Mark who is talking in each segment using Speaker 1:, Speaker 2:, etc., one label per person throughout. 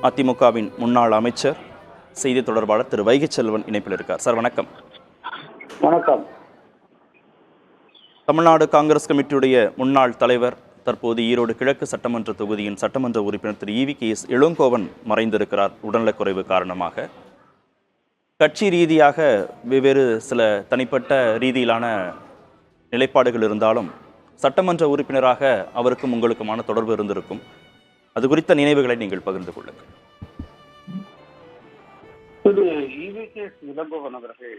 Speaker 1: அதிமுகவின் முன்னாள் அமைச்சர், செய்தி தொடர்பாளர் திரு வைகை செல்வன் இணைப்பில் இருக்கார். சார் வணக்கம்.
Speaker 2: வணக்கம்.
Speaker 1: தமிழ்நாடு காங்கிரஸ் கமிட்டியுடைய முன்னாள் தலைவர், தற்போது ஈரோடு கிழக்கு சட்டமன்ற தொகுதியின் சட்டமன்ற உறுப்பினர் திரு EV.K.S. இளங்கோவன் மறைந்திருக்கிறார் உடல்நலக்குறைவு காரணமாக. கட்சி ரீதியாக வெவ்வேறு சில தனிப்பட்ட ரீதியிலான நிலைப்பாடுகள் இருந்தாலும் சட்டமன்ற உறுப்பினராக அவருக்கும் உங்களுக்குமான தொடர்பு இருந்திருக்கும். அது குறித்த நினைவுகளை நீங்கள் பகிர்ந்து கொள்ளுங்கள்.
Speaker 2: திரு EV.K.S. இளங்கோவன் அவர்கள்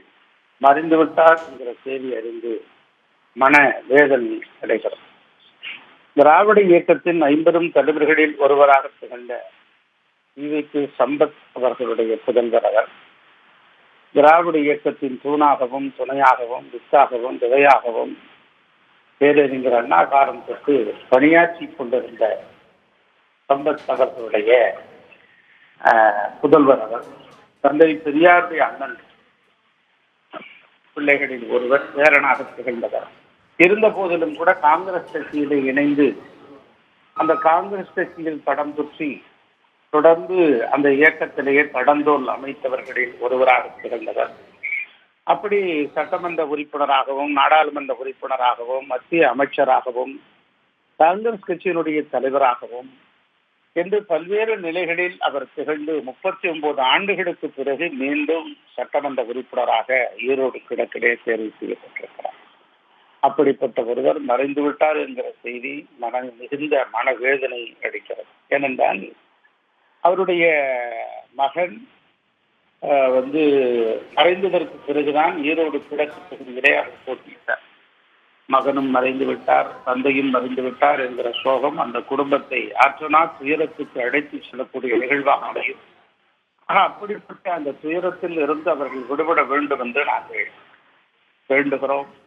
Speaker 2: மறைந்துவிட்டார் என்கிற செய்தி அறிந்து மன வேதனை அடைகிறது. திராவிட இயக்கத்தின் 50 தலைவர்களில் ஒருவராக திகழ்ந்த EV.K. சம்பத் அவர்களுடைய புதல்வர் அவர். திராவிட இயக்கத்தின் தூணாகவும் துணையாகவும் வித்தாகவும் விதையாகவும் பேரறிஞர் அண்ணா காலம் தொட்டு பணியாற்றி கொண்டிருந்த சம்பத் அவர்களுடைய புதல்வர் அவர். தந்தை பெரியாருடைய அண்ணன் பிள்ளைகளில் ஒருவர், பேரனாக திகழ்ந்தவர். இருந்த போதிலும் கூட காங்கிரஸ் கட்சியிலே இணைந்து அந்த காங்கிரஸ் கட்சியில் படம் தொற்றி தொடர்ந்து அந்த இயக்கத்திலேயே கடந்தோல் அமைத்தவர்களில் ஒருவராக திகழ்ந்தவர். அப்படி சட்டமன்ற உறுப்பினராகவும் நாடாளுமன்ற உறுப்பினராகவும் மத்திய அமைச்சராகவும் காங்கிரஸ் கட்சியினுடைய தலைவராகவும் என்று பல்வேறு நிலைகளில் அவர் திகழ்ந்து 39 ஆண்டுகளுக்கு பிறகு மீண்டும் சட்டமன்ற உறுப்பினராக ஈரோடு கிழக்கிலே தேர்வு செய்யப்பட்டிருக்கிறார். அப்படிப்பட்ட ஒருவர் மறைந்துவிட்டார் என்கிற செய்தி மிகுந்த மனவேதனை அளிக்கிறது. ஏனென்றால் அவருடைய மகன் மறைந்ததற்கு பிறகுதான் ஈரோடு கிழக்கு தொகுதியிலே அவர் போட்டியிட்டார். மகனும் மறைந்து விட்டார், தந்தையும் மறைந்து விட்டார் என்கிற சோகம் அந்த குடும்பத்தை ஆற்றனா துயரத்துக்கு அழைத்து செல்லக்கூடிய நிகழ்வாக அமையும். அப்படிப்பட்ட அந்த துயரத்தில் இருந்து அவர்கள் விடுபட வேண்டும் என்று நாங்கள் வேண்டுகிறோம்.